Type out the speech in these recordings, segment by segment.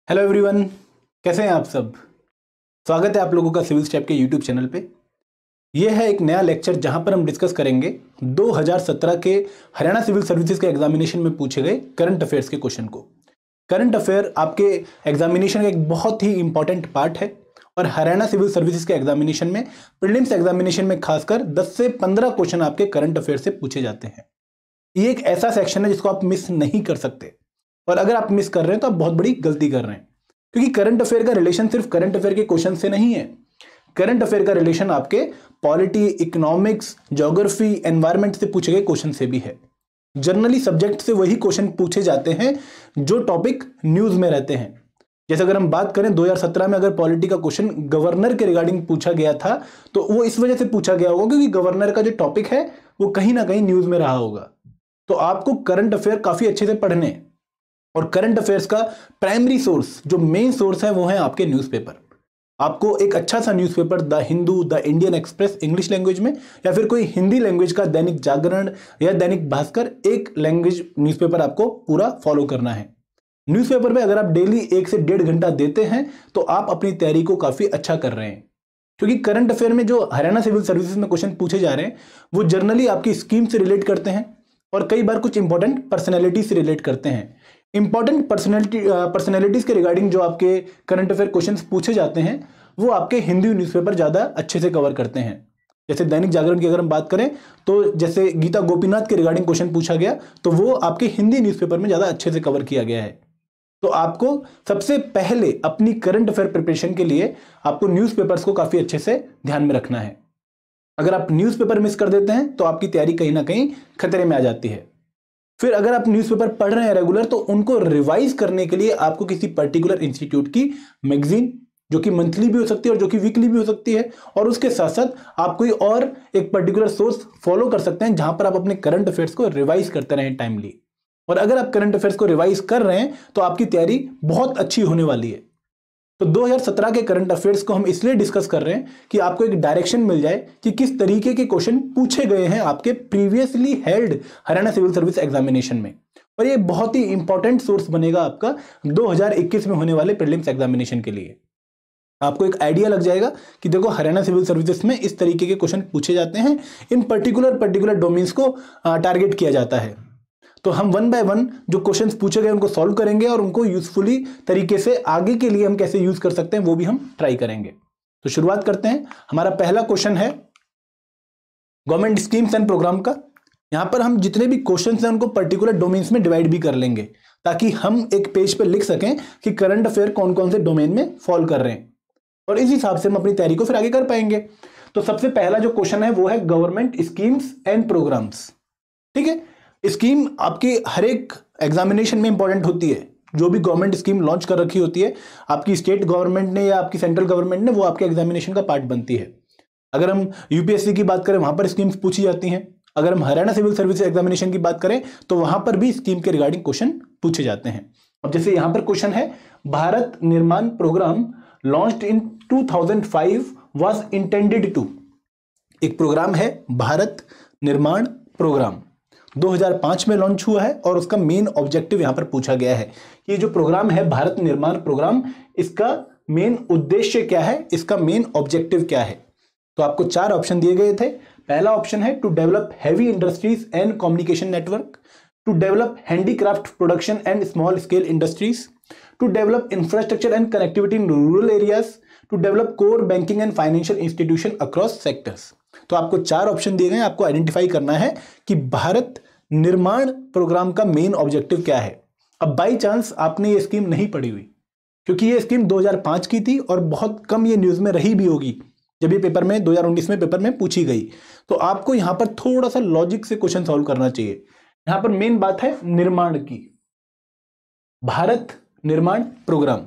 Hello everyone, कैसे हैं आप सब। स्वागत है आप लोगों का सिविल स्टेप के यूट्यूब चैनल पे। ये है एक नया लेक्चर जहां पर हम डिस्कस करेंगे 2017 के हरियाणा सिविल सर्विसेज के एग्जामिनेशन में पूछे गए करंट अफेयर्स के क्वेश्चन को। करंट अफेयर आपके एग्जामिनेशन का एक बहुत ही इंपॉर्टेंट पार्ट है और हरियाणा सिविल सर्विसेज के एग्जामिनेशन में, प्रीलिम्स एग्जामिनेशन में खासकर 10 से 15 क्वेश्चन आपके करंट अफेयर से पूछे जाते हैं। ये एक ऐसा सेक्शन है जिसको आप मिस नहीं कर सकते, और अगर आप मिस कर रहे हैं तो आप बहुत बड़ी गलती कर रहे हैं, क्योंकि करंट अफेयर का रिलेशन सिर्फ करंट अफेयर के क्वेश्चन से नहीं है। करंट अफेयर का रिलेशन आपके पॉलिटी, इकोनॉमिक्स, ज्योग्राफी, एनवायरनमेंट से पूछे गए क्वेश्चन से भी है। जनरली सब्जेक्ट से वही क्वेश्चन पूछे जाते हैं जो टॉपिक न्यूज में रहते हैं। जैसे अगर हम बात करें 2017 में अगर पॉलिटी का क्वेश्चन गवर्नर के रिगार्डिंग पूछा गया था, तो वो इस वजह से पूछा गया होगा क्योंकि गवर्नर का जो टॉपिक है वो कहीं ना कहीं न्यूज में रहा होगा। तो आपको करंट अफेयर काफी अच्छे से पढ़ने, और करंट अफेयर्स का प्राइमरी सोर्स, जो मेन सोर्स है, वो है आपके न्यूज़पेपर। आपको एक अच्छा सा newspaper, the Hindu, the Indian express English language में, या फिर कोई हिंदी लैंग्वेज का दैनिक जागरण या दैनिक भास्कर, एक लैंग्वेज न्यूज़पेपर आपको पूरा फॉलो करना है। न्यूज़पेपर में अगर आप डेली 1 से 1.5 घंटा देते हैं तो आप अपनी तैयारी को काफी अच्छा कर रहे हैं, क्योंकि करंट अफेयर में जो हरियाणा सिविल सर्विसेज में क्वेश्चन पूछे जा रहे हैं वो जनरली आपकी स्कीम से रिलेट करते हैं और कई बार कुछ इंपॉर्टेंट पर्सनैलिटी से रिलेट करते हैं। इंपॉर्टेंट पर्सनैलिटीज के रिगार्डिंग जो आपके करंट अफेयर क्वेश्चंस पूछे जाते हैं वो आपके हिंदी न्यूज़पेपर ज़्यादा अच्छे से कवर करते हैं। जैसे दैनिक जागरण की अगर हम बात करें तो जैसे गीता गोपीनाथ के रिगार्डिंग क्वेश्चन पूछा गया तो वो आपके हिंदी न्यूज़पेपर में ज़्यादा अच्छे से कवर किया गया है। तो आपको सबसे पहले अपनी करंट अफेयर प्रिपरेशन के लिए आपको न्यूज़पेपर्स को काफ़ी अच्छे से ध्यान में रखना है। अगर आप न्यूज़पेपर मिस कर देते हैं तो आपकी तैयारी कहीं ना कहीं खतरे में आ जाती है। फिर अगर आप न्यूज़पेपर पढ़ रहे हैं रेगुलर, तो उनको रिवाइज करने के लिए आपको किसी पर्टिकुलर इंस्टीट्यूट की मैगजीन, जो कि मंथली भी हो सकती है और जो कि वीकली भी हो सकती है, और उसके साथ साथ आप कोई और एक पर्टिकुलर सोर्स फॉलो कर सकते हैं जहां पर आप अपने करंट अफेयर्स को रिवाइज करते रहें टाइमली। और अगर आप करंट अफेयर्स को रिवाइज कर रहे हैं तो आपकी तैयारी बहुत अच्छी होने वाली है। तो 2017 के करंट अफेयर्स को हम इसलिए डिस्कस कर रहे हैं कि आपको एक डायरेक्शन मिल जाए कि किस तरीके के क्वेश्चन पूछे गए हैं आपके previously held Haryana civil service examination में, और ये बहुत ही इंपॉर्टेंट सोर्स बनेगा आपका 2021 में होने वाले प्रीलिम्स एग्जामिनेशन के लिए। आपको एक आइडिया लग जाएगा कि देखो हरियाणा सिविल सर्विसेज में इस तरीके के क्वेश्चन पूछे जाते हैं, इन पर्टिकुलर डोमेन्स को टारगेट किया जाता है। तो हम 1 बाय 1 जो क्वेश्चंस पूछे गए उनको सॉल्व करेंगे और उनको यूजफुली तरीके से आगे के लिए हम कैसे यूज कर सकते हैं वो भी हम ट्राई करेंगे। तो शुरुआत करते हैं। हमारा पहला क्वेश्चन है गवर्नमेंट स्कीम्स एंड प्रोग्राम का। यहां पर हम जितने भी क्वेश्चंस हैं उनको पर्टिकुलर डोमेन्स में डिवाइड भी कर लेंगे, ताकि हम एक पेज पर लिख सकें कि करंट अफेयर कौन कौन से डोमेन में फॉल कर रहे हैं, और इस हिसाब से हम अपनी तैयारी को फिर आगे कर पाएंगे। तो सबसे पहला जो क्वेश्चन है वो है गवर्नमेंट स्कीम्स एंड प्रोग्राम्स। ठीक है, स्कीम आपकी हर एक एग्जामिनेशन में इंपॉर्टेंट होती है। जो भी गवर्नमेंट स्कीम लॉन्च कर रखी होती है आपकी स्टेट गवर्नमेंट ने या आपकी सेंट्रल गवर्नमेंट ने, वो आपके एग्जामिनेशन का पार्ट बनती है। अगर हम यूपीएससी की बात करें वहां पर स्कीम्स पूछी जाती हैं। अगर हम हरियाणा सिविल सर्विस एग्जामिनेशन की बात करें तो वहां पर भी स्कीम के रिगार्डिंग क्वेश्चन पूछे जाते हैं। अब जैसे यहां पर क्वेश्चन है, Bharat Nirman program launched in 2005 was intended to. एक प्रोग्राम है भारत निर्माण प्रोग्राम, 2005 में लॉन्च हुआ है, और उसका मेन ऑब्जेक्टिव यहां पर पूछा गया है। ये जो प्रोग्राम है भारत निर्माण प्रोग्राम, इसका मेन उद्देश्य क्या है, इसका मेन ऑब्जेक्टिव क्या है। तो आपको 4 ऑप्शन दिए गए थे। पहला ऑप्शन है to develop heavy industries and communication network, to develop handicraft production and small scale industries, to develop infrastructure and connectivity in rural areas, to develop core banking and financial institution across sectors. तो आपको 4 option दिए गए, आपको identify करना है कि Bharat Nirman programme का main objective क्या है। अब बाय चांस आपने ये स्कीम नहीं पढ़ी हुई, क्योंकि ये स्कीम 2005 की थी और बहुत कम ये न्यूज में रही भी होगी जब ये पेपर में 2019 में पेपर में पूछी गई, तो आपको यहां पर थोड़ा सा लॉजिक से क्वेश्चन सॉल्व करना चाहिए। यहां पर मेन बात है निर्माण की, भारत निर्माण प्रोग्राम।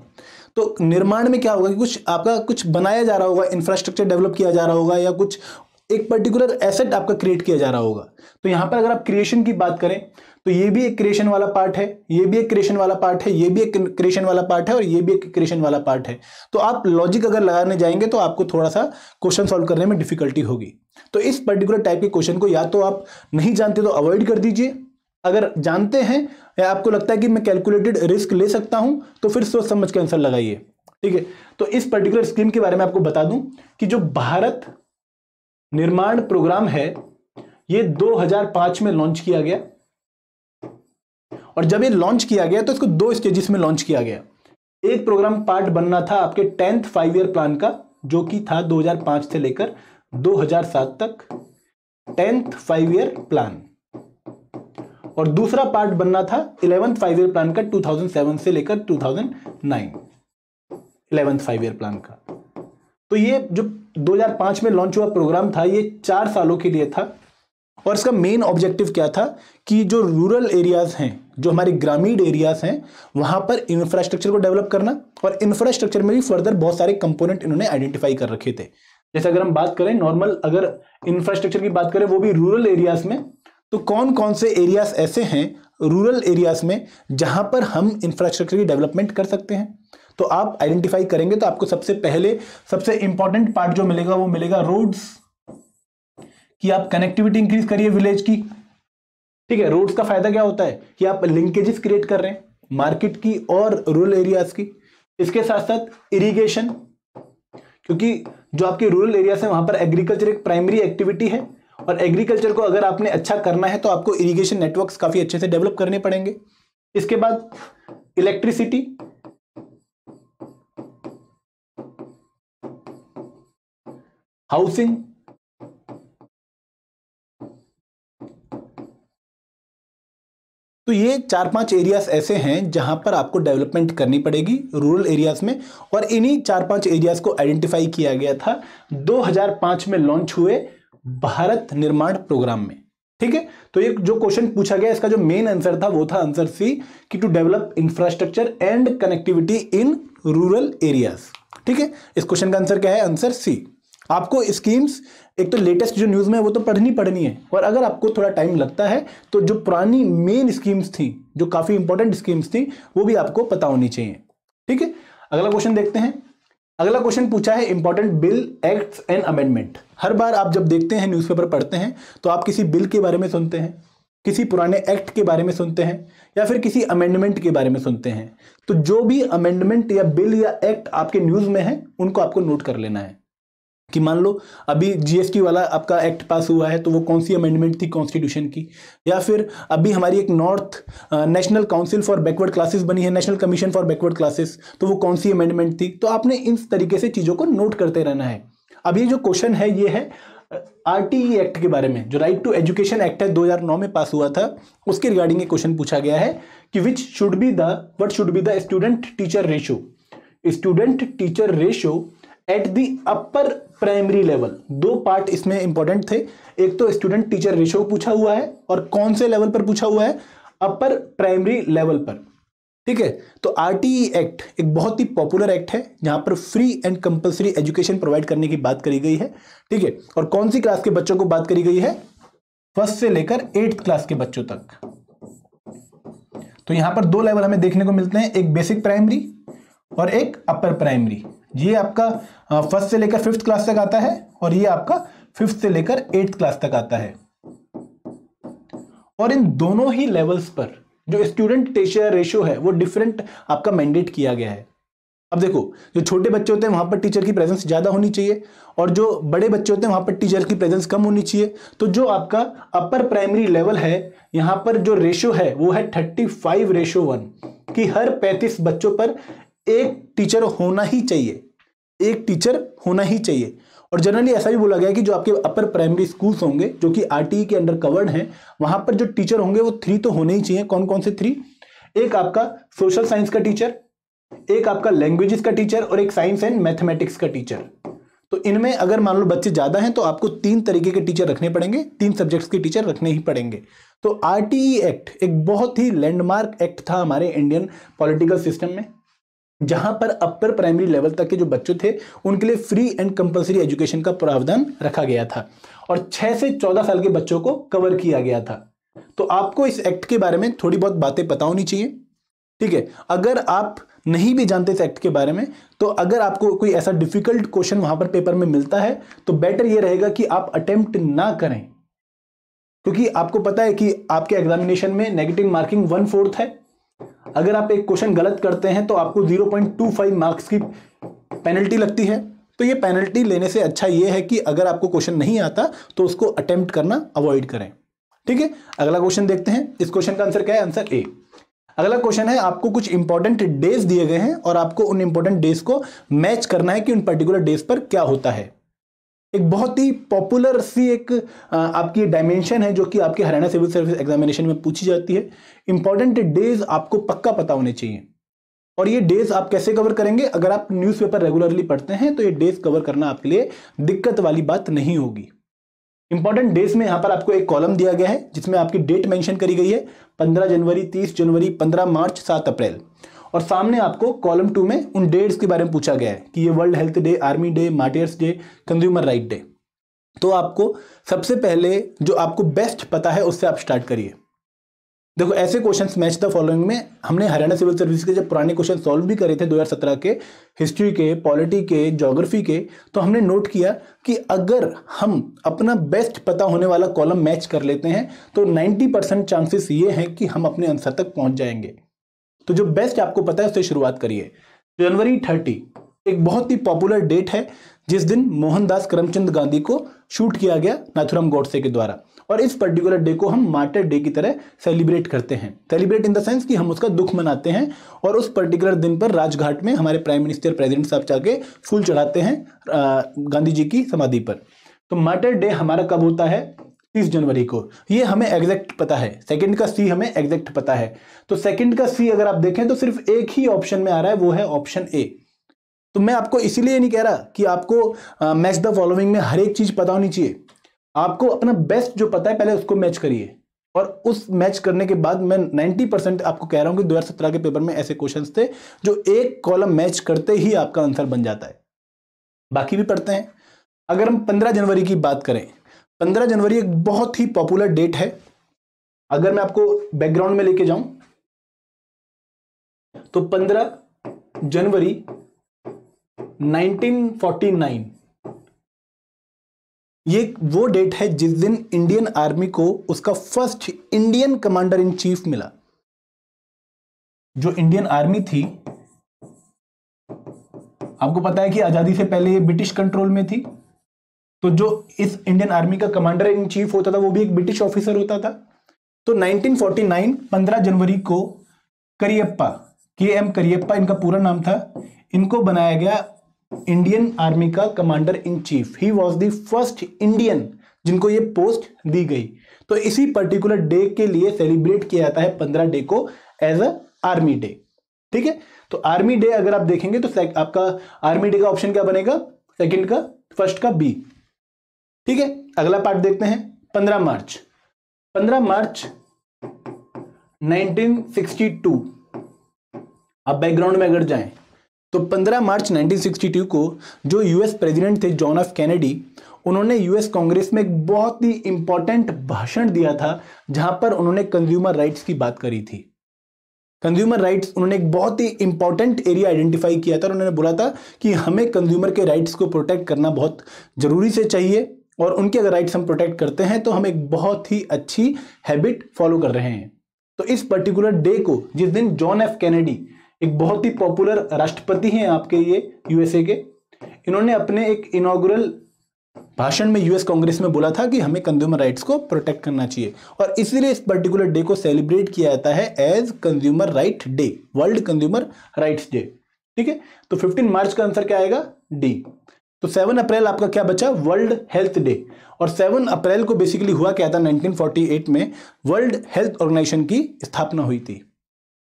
तो निर्माण में क्या होगा कि कुछ आपका कुछ बनाया जा रहा होगा, इंफ्रास्ट्रक्चर डेवलप किया जा रहा होगा, या कुछ एक पर्टिकुलर एसेट आपका क्रिएट किया जा रहा होगा। तो यहां पर अगर आप क्रिएशन की बात करें तो ये भी एक क्रिएशन वाला पार्ट है, ये भी एक क्रिएशन वाला पार्ट है, ये भी एक क्रिएशन वाला पार्ट है, और ये भी एक क्रिएशन वाला पार्ट है। तो आप लॉजिक अगर लगाने जाएंगे तो आपको थोड़ा सा क्वेश्चन सॉल्व करने में डिफिकल्टी होगी। तो इस पर्टिकुलर टाइप के क्वेश्चन को या तो आप नहीं जानते तो अवॉइड कर दीजिए, अगर जानते हैं या आपको लगता है कि मैं कैलकुलेटेड रिस्क ले सकता हूं, तो फिर सोच समझ के आंसर लगाइए। ठीक है, तो इस पर्टिकुलर स्कीम के बारे में आपको बता दूं कि जो भारत निर्माण प्रोग्राम है ये 2005 में लॉन्च किया गया, और जब ये लॉन्च किया गया तो इसको 2 स्टेजेस में लॉन्च किया गया। एक प्रोग्राम पार्ट बनना था आपके 10th 5 ईयर प्लान का, जो कि था 2005 से लेकर 2007 तक 10th 5 ईयर प्लान, और दूसरा पार्ट बनना था 11th 5 ईयर प्लान का 2007 से लेकर 2009 11th 5 ईयर प्लान का। तो ये जो 2005 में लॉन्च हुआ प्रोग्राम था ये 4 सालों के लिए था, और इसका मेन ऑब्जेक्टिव क्या था कि जो रूरल एरियाज हैं, जो हमारे ग्रामीण एरियाज हैं, वहां पर इंफ्रास्ट्रक्चर को डेवलप करना, और इंफ्रास्ट्रक्चर में भी फर्दर बहुत सारे कंपोनेंट इन्होंने आइडेंटिफाई कर रखे थे। जैसे अगर हम बात करें नॉर्मल, अगर इंफ्रास्ट्रक्चर की बात करें वो भी रूरल एरियाज में, तो कौन कौन से एरियाज ऐसे हैं रूरल एरियाज में जहां पर हम इंफ्रास्ट्रक्चर की डेवलपमेंट कर सकते हैं, तो आप आइडेंटिफाई करेंगे तो आपको सबसे पहले सबसे इंपॉर्टेंट पार्ट जो मिलेगा वो मिलेगा रोड्स, कि आप कनेक्टिविटी इंक्रीज करिए विलेज की। ठीक है, रोड्स का फायदा क्या होता है कि आप लिंकेजेस क्रिएट कर रहे हैं मार्केट की और रूरल एरियाज की। इसके साथ साथ इरिगेशन, क्योंकि जो आपके रूरल एरियाज है वहां पर एग्रीकल्चर एक प्राइमरी एक्टिविटी है, और एग्रीकल्चर को अगर आपने अच्छा करना है तो आपको इरिगेशन नेटवर्क्स काफी अच्छे से डेवलप करने पड़ेंगे। इसके बाद इलेक्ट्रिसिटी, हाउसिंग, तो ये 4-5 एरियाज ऐसे हैं जहां पर आपको डेवलपमेंट करनी पड़ेगी रूरल एरियाज में, और इन्हीं 4-5 एरियाज को आइडेंटिफाई किया गया था 2005 में लॉन्च हुए भारत निर्माण प्रोग्राम में। ठीक है, तो ये जो क्वेश्चन पूछा गया इसका जो मेन आंसर था वो था आंसर सी, कि to develop infrastructure and connectivity in rural areas. ठीक है, इस क्वेश्चन का आंसर क्या है? Answer C. आपको स्कीम्स एक तो लेटेस्ट जो न्यूज में है वो तो पढ़नी है, और अगर आपको थोड़ा टाइम लगता है तो जो पुरानी मेन स्कीम्स थी, जो काफी इंपॉर्टेंट स्कीम्स थी, वो भी आपको पता होनी चाहिए। ठीक है, अगला क्वेश्चन देखते हैं। अगला क्वेश्चन पूछा है important bill, acts and amendment. हर बार आप जब देखते हैं न्यूज़पेपर पढ़ते हैं तो आप किसी बिल के बारे में सुनते हैं, किसी पुराने एक्ट के बारे में सुनते हैं, या फिर किसी अमेंडमेंट के बारे में सुनते हैं। तो जो भी अमेंडमेंट या बिल या एक्ट आपके न्यूज में है उनको आपको नोट कर लेना है, कि मान लो अभी जीएसटी वाला आपका एक्ट पास हुआ है तो वो कौन सी अमेंडमेंट थी कॉन्स्टिट्यूशन की, या फिर अभी हमारी एक north national council for backward classes बनी है, national commission for backward classes, तो वो कौन सी अमेंडमेंट थी। तो आपने इस तरीके से चीज़ों को नोट करते रहना है। अब ये जो क्वेश्चन है ये है आरटीई एक्ट के बारे में, जो राइट टू एजुकेशन एक्ट है 2009 में पास हुआ था, उसके रिगार्डिंग ये क्वेश्चन पूछा गया है कि what should be the student teacher ratio at the upper primary level. 2 part इसमें इंपॉर्टेंट थे, एक तो स्टूडेंट टीचर रेशियो पूछा हुआ है, और कौन से लेवल पर पूछा हुआ है? अपर प्राइमरी लेवल पर। ठीक है, तो आरटीई एक्ट एक बहुत ही पॉपुलर एक्ट है जहां पर free and compulsory education provide करने की बात करी गई है। ठीक है, और कौन सी क्लास के बच्चों को बात करी गई है? 1st से लेकर 8th क्लास के बच्चों तक। तो यहां पर 2 लेवल हमें देखने को मिलते हैं, एक बेसिक प्राइमरी और एक अपर प्राइमरी। ये आपका 1st से लेकर 5th क्लास तक आता है, और ये आपका 5th से लेकर 8th क्लास तक आता है। और इन दोनों ही लेवल्स पर जो स्टूडेंट टीचर रेशियो है वो डिफरेंट आपका मैंडेट किया गया है। अब देखो, जो छोटे बच्चे होते हैं वहां पर टीचर की प्रेजेंस ज्यादा होनी चाहिए, और जो बड़े बच्चे होते हैं वहां पर टीचर की प्रेजेंस कम होनी चाहिए। तो जो आपका अपर प्राइमरी लेवल है यहां पर जो रेशियो है वो है 35:1, कि हर 35 बच्चों पर एक टीचर होना ही चाहिए। और जनरली ऐसा भी बोला गया है कि जो आपके अपर प्राइमरी स्कूल्स होंगे जो कि आरटीई के अंडर कवर्ड हैं, वहां पर जो टीचर होंगे वो 3 तो होने ही चाहिए। कौन कौन से 3? एक आपका सोशल साइंस का टीचर, एक आपका लैंग्वेजेस का टीचर, और एक साइंस एंड मैथमेटिक्स का टीचर। तो इनमें अगर मान लो बच्चे ज्यादा हैं तो आपको 3 तरीके के टीचर रखने पड़ेंगे, 3 सब्जेक्ट्स के टीचर रखने ही पड़ेंगे। तो आरटीई एक्ट एक बहुत ही लैंडमार्क एक्ट था हमारे इंडियन पॉलिटिकल सिस्टम में, जहां पर अपर प्राइमरी लेवल तक के जो बच्चे थे उनके लिए फ्री एंड कंपलसरी एजुकेशन का प्रावधान रखा गया था, और 6 से 14 साल के बच्चों को कवर किया गया था। तो आपको इस एक्ट के बारे में थोड़ी बहुत बातें पता होनी चाहिए। ठीक है, अगर आप नहीं भी जानते इस एक्ट के बारे में, तो अगर आपको कोई ऐसा डिफिकल्ट क्वेश्चन वहां पर पेपर में मिलता है तो बेटर ये रहेगा कि आप अटेम्प्ट ना करें, क्योंकि आपको पता है कि आपके एग्जामिनेशन में नेगेटिव मार्किंग 1/4 है। अगर आप एक क्वेश्चन गलत करते हैं तो आपको 0.25 मार्क्स की पेनल्टी लगती है। तो ये पेनल्टी लेने से अच्छा ये है कि अगर आपको क्वेश्चन नहीं आता तो उसको अटेम्प्ट करना अवॉइड करें। ठीक है, अगला क्वेश्चन देखते हैं। इस क्वेश्चन का आंसर क्या है? Answer A. अगला क्वेश्चन है, आपको कुछ इंपॉर्टेंट डेज दिए गए हैं और आपको उन इंपॉर्टेंट डेज को मैच करना है कि उन पर्टिकुलर डेज पर क्या होता है। एक बहुत ही पॉपुलर सी एक आपकी डायमेंशन है जो कि आपके हरियाणा सिविल सर्विस एग्जामिनेशन में पूछी जाती है। इंपॉर्टेंट डेज आपको पक्का पता होने चाहिए। और ये डेज आप कैसे कवर करेंगे? अगर आप न्यूज़पेपर रेगुलरली पढ़ते हैं तो ये डेज कवर करना आपके लिए दिक्कत वाली बात नहीं होगी। इंपॉर्टेंट डेज में यहां पर आपको एक कॉलम दिया गया है जिसमें आपकी डेट मेंशन करी गई है, 15 जनवरी, 30 जनवरी, 15 मार्च, 7 अप्रैल। और सामने आपको कॉलम 2 में उन डेट्स के बारे में पूछा गया है कि ये world health day, army day, martyrs day, consumer right day. तो आपको सबसे पहले जो आपको बेस्ट पता है उससे आप स्टार्ट करिए। देखो, ऐसे क्वेश्चंस मैच द फॉलोइंग में हमने हरियाणा सिविल सर्विस के जब पुराने क्वेश्चन सॉल्व भी करे थे 2017 के, हिस्ट्री के, पॉलिटी के, ज्योग्राफी के, तो हमने नोट किया कि अगर हम अपना बेस्ट पता होने वाला कॉलम मैच कर लेते हैं तो 90% चांसेस ये हैं कि हम अपने आंसर तक पहुंच जाएंगे। तो जो बेस्ट आपको पता है उससे शुरुआत करिए। जनवरी 30 एक बहुत ही पॉपुलर डेट है जिस दिन मोहनदास करमचंद गांधी को शूट किया गया नाथुराम गॉडसे के द्वारा। और इस पर्टिकुलर डे को हम मार्टर डे की तरह सेलिब्रेट करते हैं। सेलिब्रेट इन द सेंस कि हम उसका दुख मनाते हैं और उस पर्टिकुलर दिन पर राजघाट में हमारे प्राइम मिनिस्टर, प्रेसिडेंट साहब जाके फूल चढ़ाते हैं गांधी जी की समाधि पर। तो मार्टर डे हमारा कब होता है? 30 जनवरी को। ये हमें एग्जैक्ट पता है। सेकंड का सी हमें एग्जैक्ट पता है। तो सेकंड का सी अगर आप देखें तो सिर्फ एक ही ऑप्शन में आ रहा है, वो है ऑप्शन ए। तो मैं आपको इसीलिए नहीं कह रहा कि आपको मैच द फॉलोइंग में हर एक चीज पता होनी चाहिए। आपको अपना बेस्ट जो पता है पहले उसको मैच करिए और उस मैच करने के बाद मैं 90% आपको कह रहा हूं कि 2017 के पेपर में ऐसे क्वेश्चंस थे जो एक कॉलम मैच करते ही आपका आंसर बन जाता है। बाकी भी पढ़ते हैं। अगर हम 15 जनवरी की बात करें, 15 जनवरी एक बहुत ही पॉपुलर डेट है। अगर मैं आपको बैकग्राउंड में लेके जाऊं तो 15 जनवरी 1949 ये वो डेट है जिस दिन इंडियन आर्मी को उसका first Indian commander in chief मिला। जो इंडियन आर्मी थी, आपको पता है कि आजादी से पहले ये ब्रिटिश कंट्रोल में थी। तो जो इस इंडियन आर्मी का कमांडर इन चीफ होता था वो भी एक ब्रिटिश ऑफिसर होता था। तो 1949 15 जनवरी को करियप्पा, KM करियप्पा इनका पूरा नाम था, इनको बनाया गया इंडियन आर्मी का commander in chief. He was the first Indian जिनको ये पोस्ट दी गई। तो इसी पर्टिकुलर डे के लिए सेलिब्रेट किया जाता है 15 डे को एज अ आर्मी डे। ठीक है, तो आर्मी डे अगर आप देखेंगे तो आपका आर्मी डे का ऑप्शन क्या बनेगा? सेकंड का, फर्स्ट का बी। ठीक है, अगला पार्ट देखते हैं। 15 मार्च 1962। आप बैकग्राउंड में अगर जाएं तो 15 मार्च 1962 को जो यूएस प्रेसिडेंट थे जॉन एफ कैनेडी, उन्होंने यूएस कांग्रेस में एक बहुत ही इंपॉर्टेंट भाषण दिया था जहां पर उन्होंने कंज्यूमर राइट्स की बात करी थी। कंज्यूमर राइट्स, उन्होंने एक बहुत ही इंपॉर्टेंट एरिया आइडेंटिफाई किया था और उन्होंने बोला था कि हमें कंज्यूमर के राइट्स को प्रोटेक्ट करना बहुत जरूरी से चाहिए और उनके अगर राइट्स हम प्रोटेक्ट करते हैं तो हम एक बहुत ही अच्छी हैबिट फॉलो कर रहे हैं। तो इस पर्टिकुलर डे को, जिस दिन जॉन एफ कैनेडी एक बहुत ही पॉपुलर राष्ट्रपति हैं आपके ये यूएसए के, इन्होंने अपने एक इनॉग्रल भाषण में यूएस कांग्रेस में बोला था कि हमें कंज्यूमर राइट्स को प्रोटेक्ट करना चाहिए और इसीलिए इस पर्टिकुलर डे को सेलिब्रेट किया जाता है as consumer right day, world consumer rights day. ठीक है, तो 15 मार्च का आंसर क्या आएगा? डी। तो 7 अप्रैल आपका क्या बचा? World health day. और 7 अप्रैल को बेसिकली हुआ क्या था? 1948 में वर्ल्ड हेल्थ ऑर्गेनाइजेशन की स्थापना हुई थी।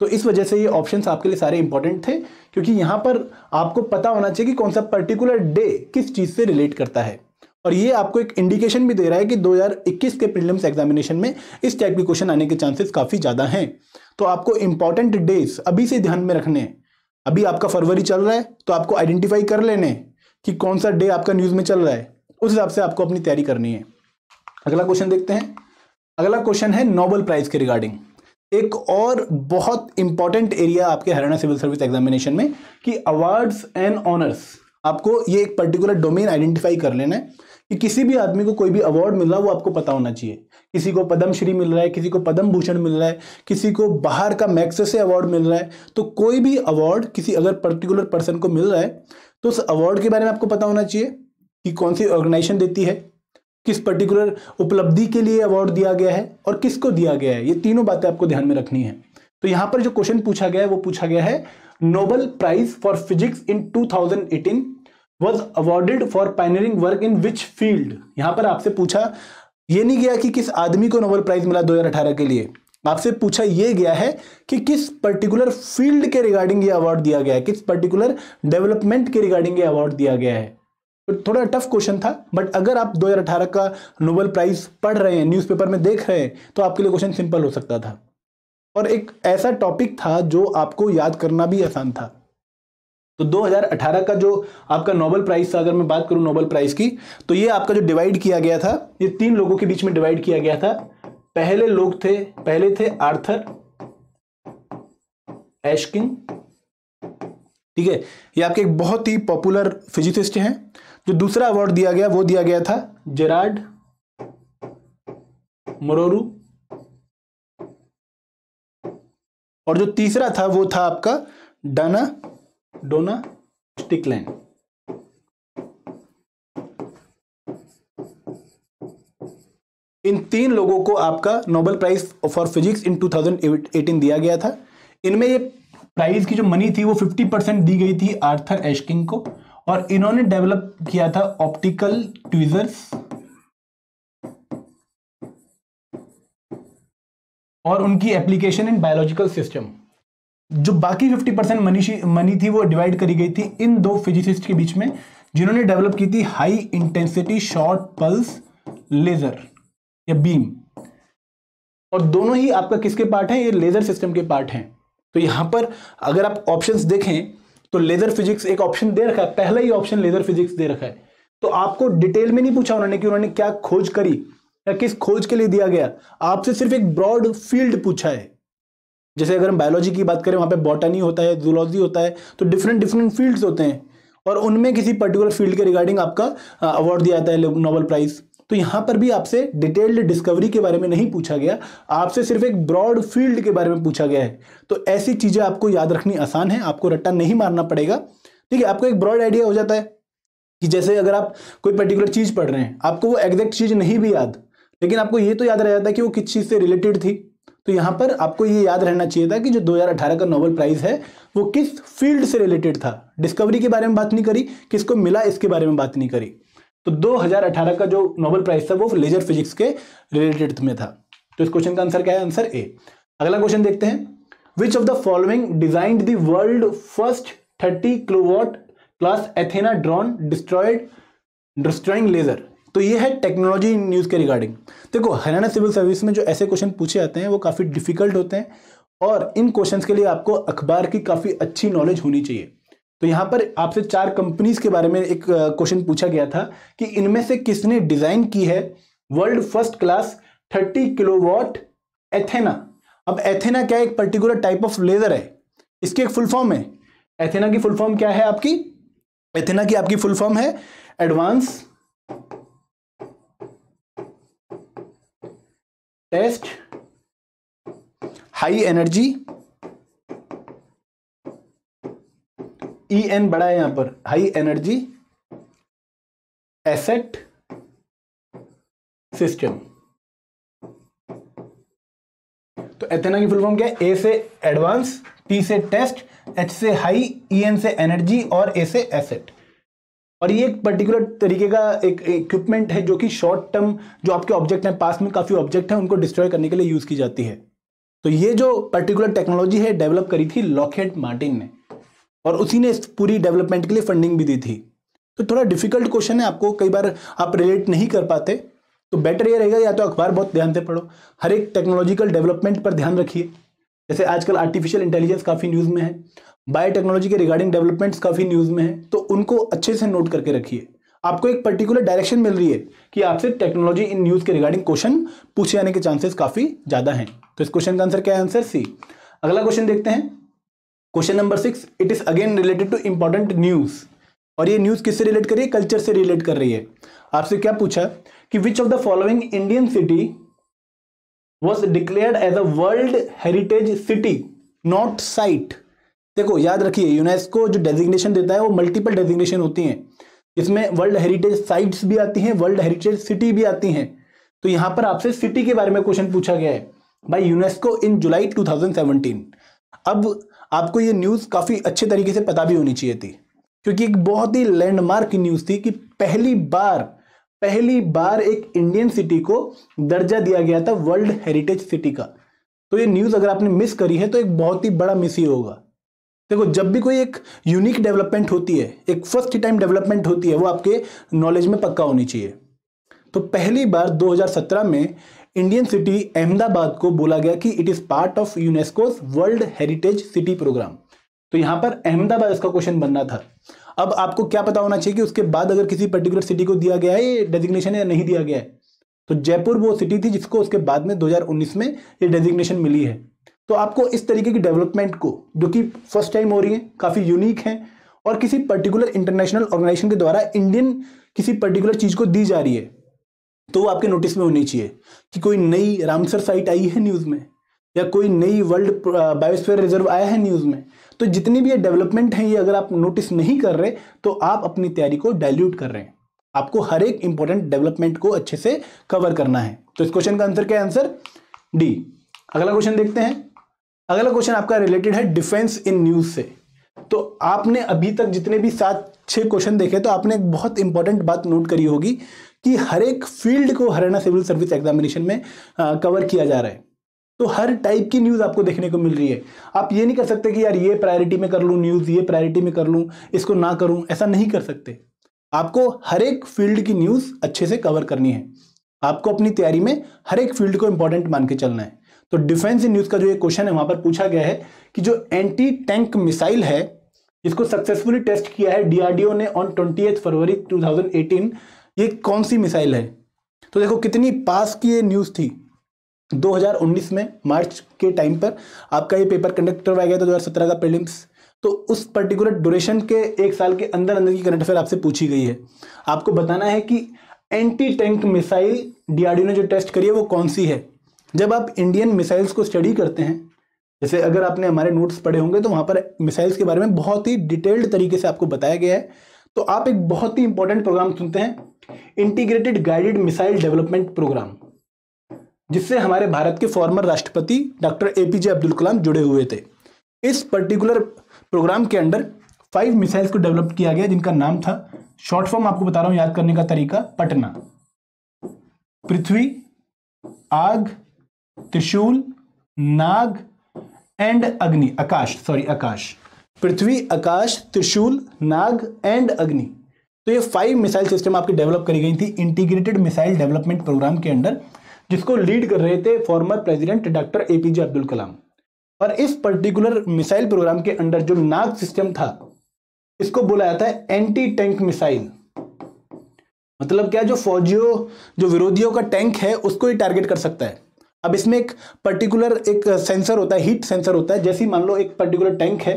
तो इस वजह से ये ऑप्शंस आपके लिए सारे इंपॉर्टेंट थे क्योंकि यहां पर आपको पता होना चाहिए कि कौन सा पर्टिकुलर डे किस चीज से रिलेट करता है। और ये आपको एक इंडिकेशन भी दे रहा है कि 2021 के प्रीलिम्स एग्जामिनेशन में इस टाइप के क्वेश्चन आने के चांसेस काफी ज्यादा हैं। तो आपको इंपॉर्टेंट डेज अभी से ध्यान में रखने हैं। अभी आपका फरवरी चल रहा है तो आपको आइडेंटिफाई कर लेने कि कौन सा डे आपका न्यूज में चल रहा है, उस हिसाब से आपको अपनी तैयारी करनी है। अगला क्वेश्चन देखते हैं। अगला क्वेश्चन है नोबेल प्राइज के रिगार्डिंग। एक और बहुत इंपॉर्टेंट एरिया आपके हरियाणा सिविल सर्विस एग्जामिनेशन में कि अवार्ड्स एंड ऑनर्स, आपको ये एक पर्टिकुलर डोमेन आइडेंटिफाई कर लेना है कि किसी भी आदमी को कोई भी अवार्ड मिल रहा है वो आपको पता होना चाहिए। किसी को पद्मश्री मिल रहा है, किसी को पद्म भूषण मिल रहा है, किसी को बाहर का मैग्सेसे अवार्ड मिल रहा है, तो कोई भी अवार्ड किसी अगर पर्टिकुलर पर्सन को मिल रहा है तो उस अवार्ड के बारे में आपको पता होना चाहिए कि कौन सी ऑर्गेनाइजेशन देती है, किस पर्टिकुलर उपलब्धि के लिए अवार्ड दिया गया है और किसको दिया गया है। ये तीनों बातें आपको ध्यान में रखनी है। तो यहां पर जो क्वेश्चन पूछा गया है वो पूछा गया है Nobel prize for physics in 2018 was awarded for pioneering work in which field। यहां पर आपसे पूछा ये नहीं गया कि किस आदमी को नोबेल प्राइज मिला 2018 के लिए, आपसे पूछा ये गया है कि किस पर्टिकुलर फील्ड के रिगार्डिंग ये अवार्ड दिया गया है, किस पर्टिकुलर डेवलपमेंट के रिगार्डिंग ये अवार्ड दिया गया है। तो थोड़ा टफ क्वेश्चन था, बट अगर आप 2018 का नोबेल प्राइज पढ़ रहे हैं, न्यूज़पेपर में देख रहे हैं, तो आपके लिए क्वेश्चन सिंपल हो सकता था और एक ऐसा टॉपिक था जो आपको याद करना भी आसान था। तो 2018 का जो आपका नोबेल प्राइज था, अगर मैं बात करूं नोबेल प्राइज की, तो ये आपका जो डिवाइड किया गया था, ये 3 लोगों के बीच में डिवाइड किया गया था। पहले थे आर्थर एशकिन, ठीक है, ये आपके एक बहुत ही पॉपुलर फिजिसिस्ट हैं। जो दूसरा अवार्ड दिया गया वो दिया गया था जेरार्ड मोरोरू, और जो तीसरा था वो था आपका डोना स्टिकलैंड। इन 3 लोगों को आपका Nobel prize for physics in 2018 दिया गया था। इनमें ये प्राइज की जो मनी थी वो 50% दी गई थी आर्थर एशकिन को, और इन्होंने डेवलप किया था ऑप्टिकल ट्वीजर्स और उनकी एप्लीकेशन इन बायोलॉजिकल सिस्टम। जो बाकी 50% मनी थी वो डिवाइड करी गई थी इन 2 फिजिसिस्ट के बीच में, जिन्होंने डेवलप की थी high intensity short pulse laser या बीम, और दोनों ही आपका किसके पार्ट हैं, ये लेजर सिस्टम के पार्ट हैं। तो यहां पर अगर आप ऑप्शंस देखें तो लेजर फिजिक्स एक ऑप्शन दे रखा है, पहला ही ऑप्शन लेजर फिजिक्स दे रखा है। तो आपको डिटेल में नहीं पूछा उन्होंने कि उन्होंने क्या खोज करी या किस खोज के लिए दिया गया, आपसे सिर्फ एक ब्रॉड फील्ड पूछा है। जैसे अगर हम बायोलॉजी की बात करें, वहां पे बॉटनी होता है, जूलॉजी होता है, तो डिफरेंट फील्ड्स होते हैं और उनमें किसी पर्टिकुलर फील्ड के रिगार्डिंग आपका अवार्ड दिया जाता है नोबेल प्राइज। तो यहां पर भी आपसे डिटेल्ड डिस्कवरी के बारे में नहीं पूछा गया, आपसे सिर्फ एक ब्रॉड फील्ड के बारे में पूछा गया है। तो ऐसी चीजें आपको याद रखनी आसान है, आपको रट्टा नहीं मारना पड़ेगा, ठीक है। आपको एक ब्रॉड आइडिया हो जाता है कि जैसे अगर आप कोई पर्टिकुलर चीज पढ़ रहे हैं, आपको वो एग्जैक्ट चीज नहीं भी याद, लेकिन आपको ये तो याद रह जाता है कि वो किस चीज से रिलेटेड थी। तो यहां पर आपको ये याद रहना चाहिए था कि जो 2018 का नोबेल प्राइज है वो किस फील्ड से रिलेटेड था। डिस्कवरी के बारे में बात नहीं करी, किसको मिला इसके बारे में बात नहीं करी। तो 2018 का जो नोबेल प्राइज था वो लेजर फिजिक्स के रिलेटेड में था। तो इस क्वेश्चन का आंसर क्या है, आंसर ए। अगला क्वेश्चन देखते हैं, which of the following designed the world first 30 kilowatt class Athena drone destroying laser. तो ये है टेक्नोलॉजी न्यूज के रिगार्डिंग। देखो हरियाणा सिविल सर्विस में जो ऐसे क्वेश्चन पूछे जाते हैं वो काफी डिफिकल्ट होते हैं और इन क्वेश्चंस के लिए आपको अखबार की काफी अच्छी नॉलेज होनी चाहिए। तो यहां पर आपसे 4 कंपनीज के बारे में एक क्वेश्चन पूछा गया था कि इनमें से किसने डिजाइन की है world first class 30 kilowatt Athena. अब एथेना क्या है, एक पर्टिकुलर टाइप ऑफ लेजर है, इसकी एक फुल फॉर्म है। एथेना की फुल फॉर्म क्या है आपकी, एथेना की आपकी फुल फॉर्म है advance test high energy, EN बड़ा है यहां पर, हाई एनर्जी एसेट सिस्टम। तो एथेना की फुल फॉर्म क्या है, ए से एडवांस, T से टेस्ट, H से हाई, EN से एनर्जी और A से एसेट। और ये एक पर्टिकुलर तरीके का एक इक्विपमेंट है जो कि शॉर्ट टर्म जो आपके ऑब्जेक्ट हैं, पास में काफी ऑब्जेक्ट हैं, उनको डिस्ट्रॉय करने के लिए यूज की जाती है। तो ये जो पर्टिकुलर टेक्नोलॉजी है डेवलप करी थी लॉकहीड मार्टिन ने, और उसी ने इस पूरी डेवलपमेंट के लिए फंडिंग भी दी थी। तो थोड़ा डिफिकल्ट क्वेश्चन है, आपको कई बार आप रिलेट नहीं कर पाते, तो बेटर ये रहेगा या तो अखबार बहुत ध्यान से पढ़ो, हर एक टेक्नोलॉजिकल डेवलपमेंट पर ध्यान रखिए। जैसे आजकल आर्टिफिशियल इंटेलिजेंस काफ़ी न्यूज़ में है, बायोटेक्नोलॉजी के रिगार्डिंग डेवलपमेंट्स काफ़ी न्यूज़ में है, तो उनको अच्छे से नोट करके रखिए। आपको एक पर्टिकुलर डायरेक्शन मिल रही है कि आपसे टेक्नोलॉजी इन न्यूज़ के रिगार्डिंग क्वेश्चन पूछे जाने के चांसेस काफ़ी ज़्यादा हैं। तो इस क्वेश्चन का आंसर क्या है, आंसर सी। अगला क्वेश्चन देखते हैं, question number 6, it is again related to important news. और ये न्यूज किससे रिलेट कर रही है? कल्चर से रिलेट कर रही है। आपसे क्या पूछा कि which of the following Indian city was declared as a world heritage city not site. देखो याद रखिए, यूनेस्को जो डेजिग्नेशन देता है वो मल्टीपल डेजिग्नेशन होती हैं, इसमें वर्ल्ड हेरिटेज साइट्स भी आती हैं, वर्ल्ड हेरिटेज सिटी भी आती हैं। तो यहां पर आपसे सिटी के बारे में क्वेश्चन पूछा गया है बाय यूनेस्को इन जुलाई 2017। अब आपको ये न्यूज काफी अच्छे तरीके से पता भी होनी चाहिए थी, क्योंकि एक बहुत ही लैंडमार्क की न्यूज थी कि पहली बार एक इंडियन सिटी को दर्जा दिया गया था वर्ल्ड हेरिटेज सिटी का। तो ये न्यूज अगर आपने मिस करी है तो एक बहुत ही बड़ा मिस ही होगा। देखो, जब भी कोई एक यूनिक डेवलपमेंट होती है, एक फर्स्ट टाइम डेवलपमेंट होती है, वो आपके नॉलेज में पक्का होनी चाहिए। तो पहली बार 2017 में इंडियन सिटी अहमदाबाद को बोला गया कि it is part of UNESCO's world heritage city programme. तो यहां पर अहमदाबाद इसका क्वेश्चन बनना था। अब आपको क्या पता होना चाहिए कि उसके बाद अगर किसी पर्टिकुलर सिटी को दिया गया है ये डेजिग्नेशन या नहीं दिया गया है। तो जयपुर वो सिटी थी जिसको उसके बाद में 2019 में ये डेजिग्नेशन मिली है। तो आपको इस तरीके की डेवलपमेंट को, जो कि फर्स्ट टाइम हो रही है, काफी यूनिक है और किसी पर्टिकुलर इंटरनेशनल ऑर्गेनाइजेशन के द्वारा इंडियन किसी पर्टिकुलर चीज को दी जा रही है, तो वो आपके नोटिस में होनी चाहिए कि कोई नई रामसर साइट आई है न्यूज में, या कोई नई वर्ल्ड बायोस्फीयर रिजर्व आया है न्यूज में। तो जितनी भी ये डेवलपमेंट है, ये अगर आप नोटिस नहीं कर रहे तो आप अपनी तैयारी को डाइल्यूट कर रहे हैं। आपको हर एक इंपॉर्टेंट डेवलपमेंट को अच्छे से कवर करना है। तो इस क्वेश्चन का आंसर क्या है? Answer D. अगला क्वेश्चन देखते हैं। अगला क्वेश्चन आपका रिलेटेड है डिफेंस इन न्यूज से। तो आपने अभी तक जितने भी 7-6 क्वेश्चन देखे, तो आपने एक बहुत इंपॉर्टेंट बात नोट करी होगी कि हर एक फील्ड को हरियाणा सिविल सर्विस एग्जामिनेशन में कवर किया जा रहा है। तो हर टाइप की न्यूज आपको देखने को मिल रही है। आप ये नहीं कर सकते कि यार ये प्रायोरिटी में कर लूं न्यूज, ये प्रायोरिटी में कर लूं, इसको ना करूं, ऐसा नहीं कर सकते। आपको हर एक फील्ड की न्यूज अच्छे से कवर करनी है। आपको अपनी तैयारी में हर एक फील्ड को इंपॉर्टेंट मान के चलना है। तो डिफेंस इन न्यूज का जो ये क्वेश्चन है, वहां पर पूछा गया है कि जो एंटी टैंक मिसाइल है, जिसको सक्सेसफुली टेस्ट किया है डीआरडीओ ने ऑन 28 फरवरी 2018, ये कौन सी मिसाइल है? तो देखो कितनी पास की ये न्यूज थी। 2019 में मार्च के टाइम पर आपका ये पेपर कंडक्ट करवाया गया था, 2017 का प्रीलिम्स। तो उस पर्टिकुलर ड्यूरेशन के एक साल के अंदर अंदर की करंट अफेयर आपसे पूछी गई है। आपको बताना है कि एंटी टैंक मिसाइल डीआरडीओ ने जो टेस्ट करी है वो कौन सी है। जब आप इंडियन मिसाइल्स को स्टडी करते हैं, जैसे अगर आपने हमारे नोट्स पढ़े होंगे तो वहां पर मिसाइल्स के बारे में बहुत ही डिटेल्ड तरीके से आपको बताया गया है। तो आप एक बहुत ही इंपॉर्टेंट प्रोग्राम सुनते हैं, integrated guided missile development programme, जिससे हमारे भारत के फॉर्मर राष्ट्रपति डॉक्टर एपीजे अब्दुल कलाम जुड़े हुए थे। इस पर्टिकुलर प्रोग्राम के अंडर 5 मिसाइल्स को डेवलप किया गया, जिनका नाम था, शॉर्ट फॉर्म आपको बता रहा हूं याद करने का तरीका, पटना, पृथ्वी, आग, त्रिशूल, नाग एंड अग्नि, आकाश, पृथ्वी, आकाश, त्रिशूल, नाग एंड अग्नि। तो ये 5 मिसाइल सिस्टम आपकी डेवलप करी गई थी इंटीग्रेटेड मिसाइल डेवलपमेंट प्रोग्राम के अंडर, जिसको लीड कर रहे थे former president doctor APJ Abdul Kalam. और इस पर्टिकुलर मिसाइल प्रोग्राम के अंडर जो नाग सिस्टम था, इसको बोला जाता है एंटी टैंक मिसाइल। मतलब क्या, जो फौजियों, जो विरोधियों का टैंक है उसको ही टारगेट कर सकता है। अब इसमें एक पर्टिकुलर एक सेंसर होता है, हीट सेंसर होता है। जैसे ही मान लो एक पर्टिकुलर टैंक है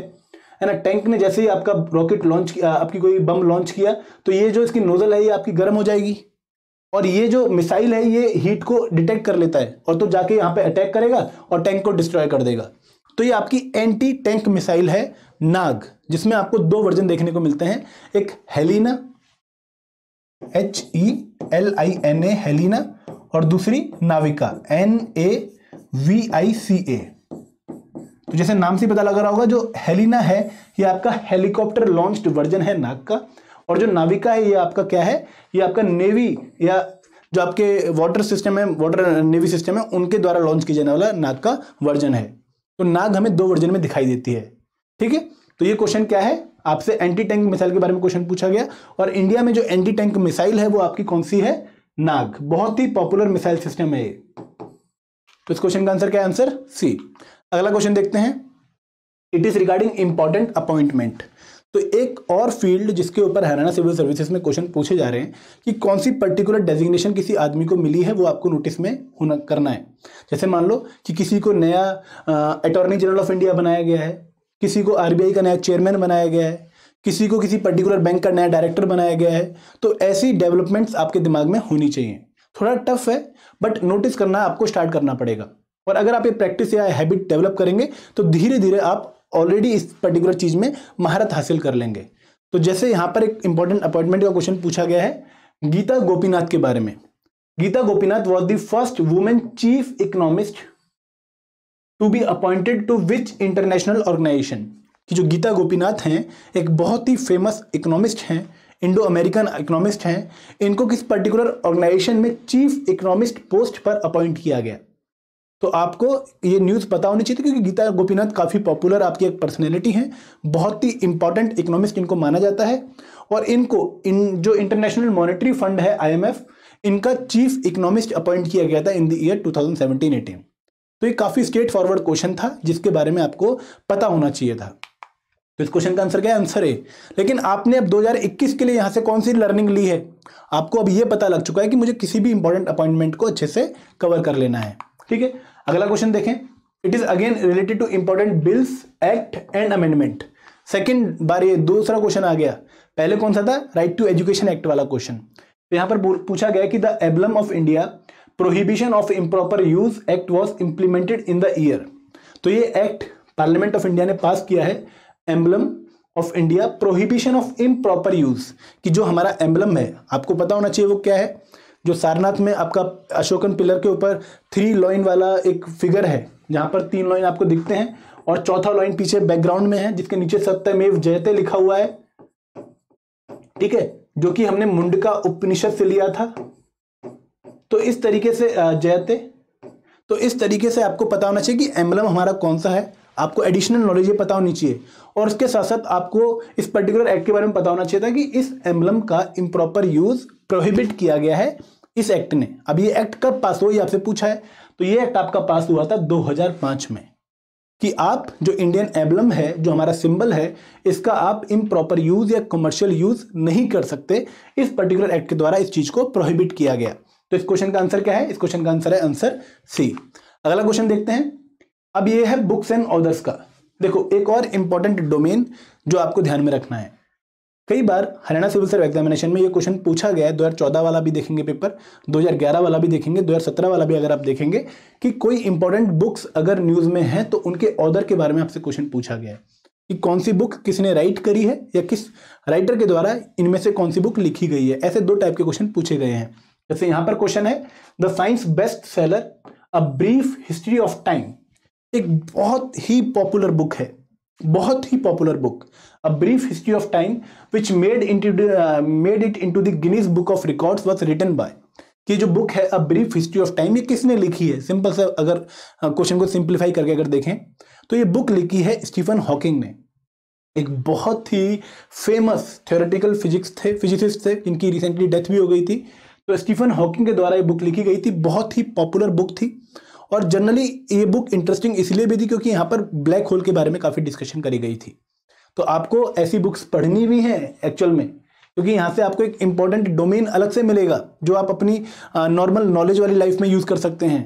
ना, टैंक ने जैसे ही आपका रॉकेट लॉन्च किया, आपकी कोई बम लॉन्च किया, तो ये जो इसकी नोजल है ये आपकी गर्म हो जाएगी, और ये जो मिसाइल है ये हीट को डिटेक्ट कर लेता है, और तो जाके यहाँ पे अटैक करेगा और टैंक को डिस्ट्रॉय कर देगा। तो ये आपकी एंटी टैंक मिसाइल है नाग, जिसमें आपको 2 वर्जन देखने को मिलते हैं, एक हेलिना, HELINA हेलिना, और दूसरी नाविका, NAVICA। तो जैसे नाम से पता लग रहा होगा, जो हेलिना है ये आपका हेलीकॉप्टर लॉन्च्ड वर्जन है नाग का, और जो नाविका है ये आपका क्या है, ये आपका नेवी या जो आपके वाटर सिस्टम है, वाटर नेवी सिस्टम है, उनके द्वारा लॉन्च किया जाने वाला नाग का वर्जन है। तो नाग हमें 2 वर्जन में दिखाई देती है। ठीक है, तो ये क्वेश्चन क्या है, आपसे एंटी टैंक मिसाइल के बारे में क्वेश्चन पूछा गया, और इंडिया में जो एंटी टैंक मिसाइल है वो आपकी कौन सी है, नाग। बहुत ही पॉपुलर मिसाइल सिस्टम है ये। तो इस क्वेश्चन का आंसर क्या है, आंसर सी। अगला क्वेश्चन देखते हैं, it is regarding important appointment. तो एक और फील्ड जिसके ऊपर हरियाणा सिविल सर्विसेज में क्वेश्चन पूछे जा रहे हैं कि कौन सी पर्टिकुलर डेजिग्नेशन किसी आदमी को मिली है, वो आपको नोटिस में होना करना है। जैसे मान लो कि किसी को नया अटॉर्नी जनरल ऑफ इंडिया बनाया गया है, किसी को आरबीआई का नया चेयरमैन बनाया गया है, किसी को किसी पर्टिकुलर बैंक का नया डायरेक्टर बनाया गया है, तो ऐसी डेवलपमेंट्स आपके दिमाग में होनी चाहिए। थोड़ा टफ है बट नोटिस करना आपको स्टार्ट करना पड़ेगा, और अगर आप ये प्रैक्टिस या हैबिट डेवलप करेंगे तो धीरे धीरे आप ऑलरेडी इस पर्टिकुलर चीज में महारत हासिल कर लेंगे। तो जैसे यहां पर एक इंपॉर्टेंट अपॉइंटमेंट का क्वेश्चन पूछा गया है गीता गोपीनाथ के बारे में। Gita Gopinath was the first women chief economist to be appointed to which international organisation. कि जो गीता गोपीनाथ हैं एक बहुत ही फेमस इकोनॉमिस्ट हैं, इंडो अमेरिकन इकोनॉमिस्ट हैं, इनको किस पर्टिकुलर ऑर्गेनाइजेशन में चीफ इकोनॉमिस्ट पोस्ट पर अपॉइंट किया गया। तो आपको ये न्यूज़ पता होनी चाहिए क्योंकि गीता गोपीनाथ काफ़ी पॉपुलर आपकी एक पर्सनैलिटी हैं, बहुत ही इंपॉर्टेंट इकोनॉमिस्ट इनको माना जाता है, और इनको जो इंटरनेशनल मॉनेटरी फंड है IMF, इनका चीफ इकोनॉमिस्ट अपॉइंट किया गया था इन द ईयर 2017-18। तो ये काफ़ी स्ट्रेट फॉरवर्ड क्वेश्चन था जिसके बारे में आपको पता होना चाहिए था। तो इस क्वेश्चन का आंसर क्या है? आंसर है। लेकिन आपने अब 2021 के लिए यहाँ से कौन सी लर्निंग ली है? आपको अब ये पता लग चुका है कि मुझे किसी भी इंपॉर्टेंट अपॉइंटमेंट को अच्छे से कवर कर लेना है। ठीक है, अगला क्वेश्चन देखें। It is again related to important bills, act and amendment. Second बार ये दूसरा क्वेश्चन आ गया। पहले कौन सा था? राइट टू एजुकेशन एक्ट वाला क्वेश्चन। तो यहां पर पूछा गया कि the emblem of India prohibition of improper use act was implemented in the year. तो ये एक्ट पार्लियामेंट ऑफ इंडिया ने पास किया है, emblem of India prohibition of improper use. कि जो हमारा एम्बलम है आपको पता होना चाहिए वो क्या है। जो सारनाथ में आपका अशोकन पिलर के ऊपर 3 लाइन वाला एक फिगर है, जहां पर 3 लाइन आपको दिखते हैं और चौथा लाइन पीछे बैकग्राउंड में है जिसके नीचे सत्यमेव जयते लिखा हुआ है। ठीक है, जो कि हमने मुंडका उपनिषद से लिया था। तो इस तरीके से जयते, तो इस तरीके से आपको पता होना चाहिए कि एम्बलम हमारा कौन सा है। आपको एडिशनल नॉलेज ये पता होनी चाहिए, और उसके साथ साथ आपको इस पर्टिकुलर एक्ट के बारे में पता होना चाहिए था कि इस एम्बलम का इम्प्रॉपर यूज प्रोहिबिट किया गया है इस एक्ट ने। अब ये एक्ट कब पास हुआ ये आपसे पूछा है, तो ये एक्ट आपका पास हुआ था 2005 में, कि आप जो इंडियन एम्बलम है, जो हमारा सिंबल है, इसका आप इम्प्रॉपर यूज या कमर्शियल यूज नहीं कर सकते। इस पर्टिकुलर एक्ट के द्वारा इस चीज को प्रोहिबिट किया गया। तो इस क्वेश्चन का आंसर क्या है? इस क्वेश्चन का आंसर है आंसर सी। अगला क्वेश्चन देखते हैं। अब ये है बुक्स एंड ऑथर्स का। देखो एक और इंपॉर्टेंट डोमेन जो आपको ध्यान में रखना है, कई बार हरियाणा सिविल सर्विस एग्जामिनेशन में ये क्वेश्चन पूछा गया है। 2014 वाला भी देखेंगे पेपर, 2011 वाला भी देखेंगे, 2017 वाला भी अगर आप देखेंगे कि कोई इंपॉर्टेंट बुक्स अगर न्यूज में है तो उनके ऑथर के बारे में आपसे क्वेश्चन पूछा गया है कि कौन सी बुक किसने राइट करी है या किस राइटर के द्वारा इनमें से कौन सी बुक लिखी गई है। ऐसे 2 टाइप के क्वेश्चन पूछे गए हैं। जैसे यहां पर क्वेश्चन है the science best seller a brief history of time. एक बहुत ही पॉपुलर बुक है, बहुत ही popular book, a brief history of time which made it into the Guinness book of records was written by. कि जो book है a brief history of time, ये किसने लिखी है? सिंपल से अगर क्वेश्चन को सिंप्लीफाई करके अगर देखें तो ये बुक लिखी है स्टीफन हॉकिंग ने। एक बहुत ही फेमस थ्योरेटिकल फिजिसिस्ट थे, इनकी रिसेंटली डेथ भी हो गई थी। तो स्टीफन हॉकिंग के द्वारा ये बुक लिखी गई थी, बहुत ही पॉपुलर बुक थी। और जनरली ये बुक इंटरेस्टिंग इसलिए भी थी क्योंकि यहाँ पर ब्लैक होल के बारे में काफ़ी डिस्कशन करी गई थी। तो आपको ऐसी बुक्स पढ़नी भी हैं एक्चुअल में, क्योंकि यहाँ से आपको एक इंपॉर्टेंट डोमेन अलग से मिलेगा जो आप अपनी नॉर्मल नॉलेज वाली लाइफ में यूज़ कर सकते हैं।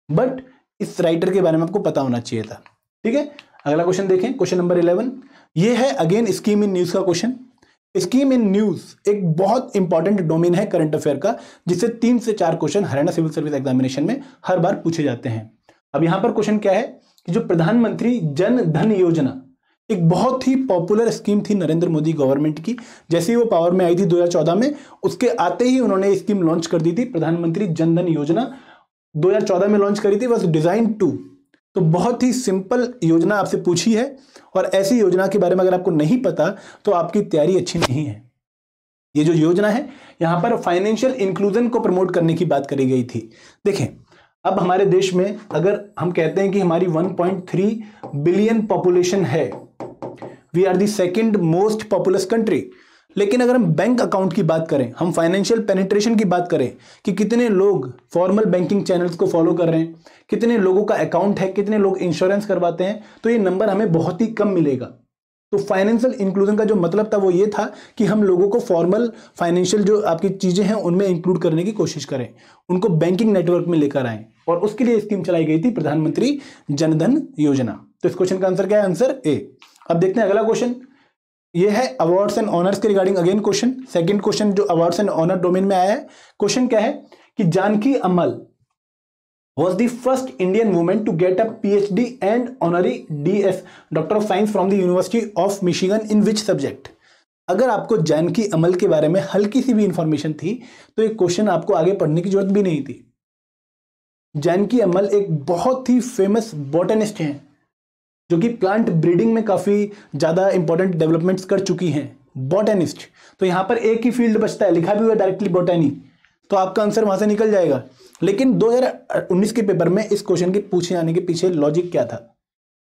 बट इस राइटर के बारे में आपको पता होना चाहिए था। ठीक है, अगला क्वेश्चन देखें, क्वेश्चन नंबर 11। ये है अगेन स्कीम इन न्यूज़ का क्वेश्चन। स्कीम इन न्यूज एक बहुत इंपॉर्टेंट डोमेन है करंट अफेयर का, जिससे 3 से 4 question Haryana civil service examination में हर बार पूछे जाते हैं। अब यहां पर क्वेश्चन क्या है कि जो प्रधानमंत्री जन धन योजना एक बहुत ही पॉपुलर स्कीम थी नरेंद्र मोदी गवर्नमेंट की। जैसे ही वो पावर में आई थी 2014 में, उसके आते ही उन्होंने स्कीम लॉन्च कर दी थी, प्रधानमंत्री जन धन योजना 2014 में लॉन्च करी थी, वॉज डिजाइन टू। तो बहुत ही सिंपल योजना आपसे पूछी है, और ऐसी योजना के बारे में अगर आपको नहीं पता तो आपकी तैयारी अच्छी नहीं है। ये जो योजना है यहां पर फाइनेंशियल इंक्लूजन को प्रमोट करने की बात करी गई थी। देखें, अब हमारे देश में अगर हम कहते हैं कि हमारी 1.3 बिलियन पॉपुलेशन है, we are the second most populous country, लेकिन अगर हम बैंक अकाउंट की बात करें, हम फाइनेंशियल पेनिट्रेशन की बात करें कि कितने लोग फॉर्मल बैंकिंग चैनल्स को फॉलो कर रहे हैं, कितने लोगों का अकाउंट है, कितने लोग इंश्योरेंस करवाते हैं, तो ये नंबर हमें बहुत ही कम मिलेगा। तो फाइनेंशियल इंक्लूजन का जो मतलब था वो ये था कि हम लोगों को फॉर्मल फाइनेंशियल जो आपकी चीजें हैं उनमें इंक्लूड करने की कोशिश करें, उनको बैंकिंग नेटवर्क में लेकर आएं, और उसके लिए स्कीम चलाई गई थी प्रधानमंत्री जनधन योजना। तो इस क्वेश्चन का आंसर क्या है? Answer A. अब देखते हैं अगला क्वेश्चन। ये है अवार्ड्स एंड ऑनर्स के regarding again question. Second question जो अवार्ड्स एंड ऑनर डोमेन में आया है, क्वेश्चन क्या है कि जानकी अमल was the first Indian woman to get a PhD and honorary DS Doctor of Science from the University of Michigan in which subject? अगर आपको जानकी अमल के बारे में हल्की सी भी इंफॉर्मेशन थी तो ये क्वेश्चन आपको आगे पढ़ने की जरूरत भी नहीं थी। जानकी अमल एक बहुत ही फेमस बॉटनिस्ट हैं जो कि प्लांट ब्रीडिंग में काफी ज्यादा इंपॉर्टेंट डेवलपमेंट्स कर चुकी हैं, बॉटनिस्ट। तो यहां पर एक ही फील्ड बचता है, लिखा भी हुआ डायरेक्टली बॉटनी, तो आपका आंसर वहां से निकल जाएगा। लेकिन 2019 के पेपर में इस क्वेश्चन के पूछे जाने के पीछे लॉजिक क्या था,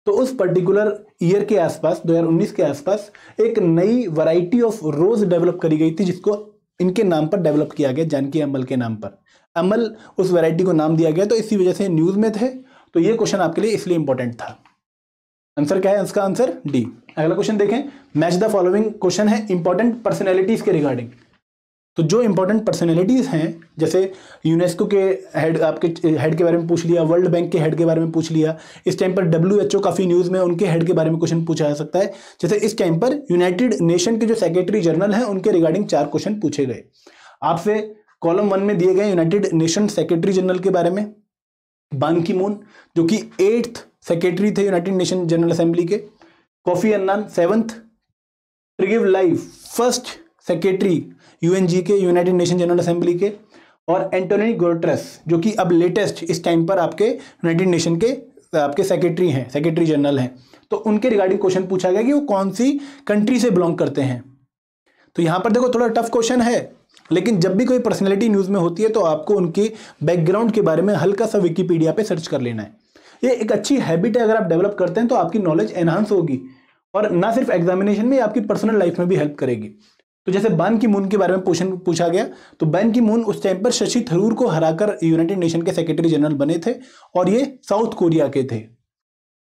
तो उस पर्टिकुलर ईयर के आसपास 2019 के आसपास एक नई वैरायटी ऑफ रोज डेवलप करी गई थी जिसको इनके नाम पर डेवलप किया गया, जानकी अमल के नाम पर। अमल उस वैरायटी को नाम दिया गया, तो इसी वजह से न्यूज में थे। तो ये क्वेश्चन आपके लिए इसलिए इंपॉर्टेंट था। आंसर क्या है इसका? Answer D. अगला क्वेश्चन देखें, मैच द फॉलोइंग क्वेश्चन है इंपॉर्टेंट पर्सनैलिटीज के रिगार्डिंग। तो जो इंपॉर्टेंट पर्सनैलिटीज हैं, जैसे यूनेस्को के हेड, आपके हेड के बारे में पूछ लिया, वर्ल्ड बैंक के हेड के बारे में पूछ लिया, इस टाइम पर WHO काफी न्यूज में, उनके हेड के बारे में क्वेश्चन पूछा जा सकता है। जैसे इस टाइम पर यूनाइटेड नेशन के जो सेक्रेटरी जनरल हैं उनके रिगार्डिंग 4 क्वेश्चन पूछे गए आपसे। कॉलम 1 में दिए गए यूनाइटेड नेशन सेक्रेटरी जनरल के बारे में, बान की मून जो कि 8th सेक्रेटरी थे यूनाइटेड नेशन जनरल असेंबली के, Kofi Annan 7th, Trygve Lie 1st secretary UNG के, यूनाइटेड नेशन जनरल असेंबली के, और एंटोनियो गुटेरेस जो कि अब लेटेस्ट इस टाइम पर आपके यूनाइटेड नेशन के आपके सेक्रेटरी हैं, सेक्रेटरी जनरल हैं। तो उनके रिगार्डिंग क्वेश्चन पूछा गया कि वो कौन सी कंट्री से बिलोंग करते हैं। तो यहां पर देखो थोड़ा टफ क्वेश्चन है, लेकिन जब भी कोई पर्सनैलिटी न्यूज में होती है तो आपको उनके बैकग्राउंड के बारे में हल्का सा विकिपीडिया पे सर्च कर लेना है। ये एक अच्छी हैबिट है, अगर आप डेवलप करते हैं तो आपकी नॉलेज एनहांस होगी और ना सिर्फ एग्जामिनेशन में, आपकी पर्सनल लाइफ में भी हेल्प करेगी। तो जैसे बान की मून के बारे में क्वेश्चन पूछा गया, तो बान की मून उस टाइम पर शशि थरूर को हराकर यूनाइटेड नेशन के सेक्रेटरी जनरल बने थे और ये साउथ कोरिया के थे।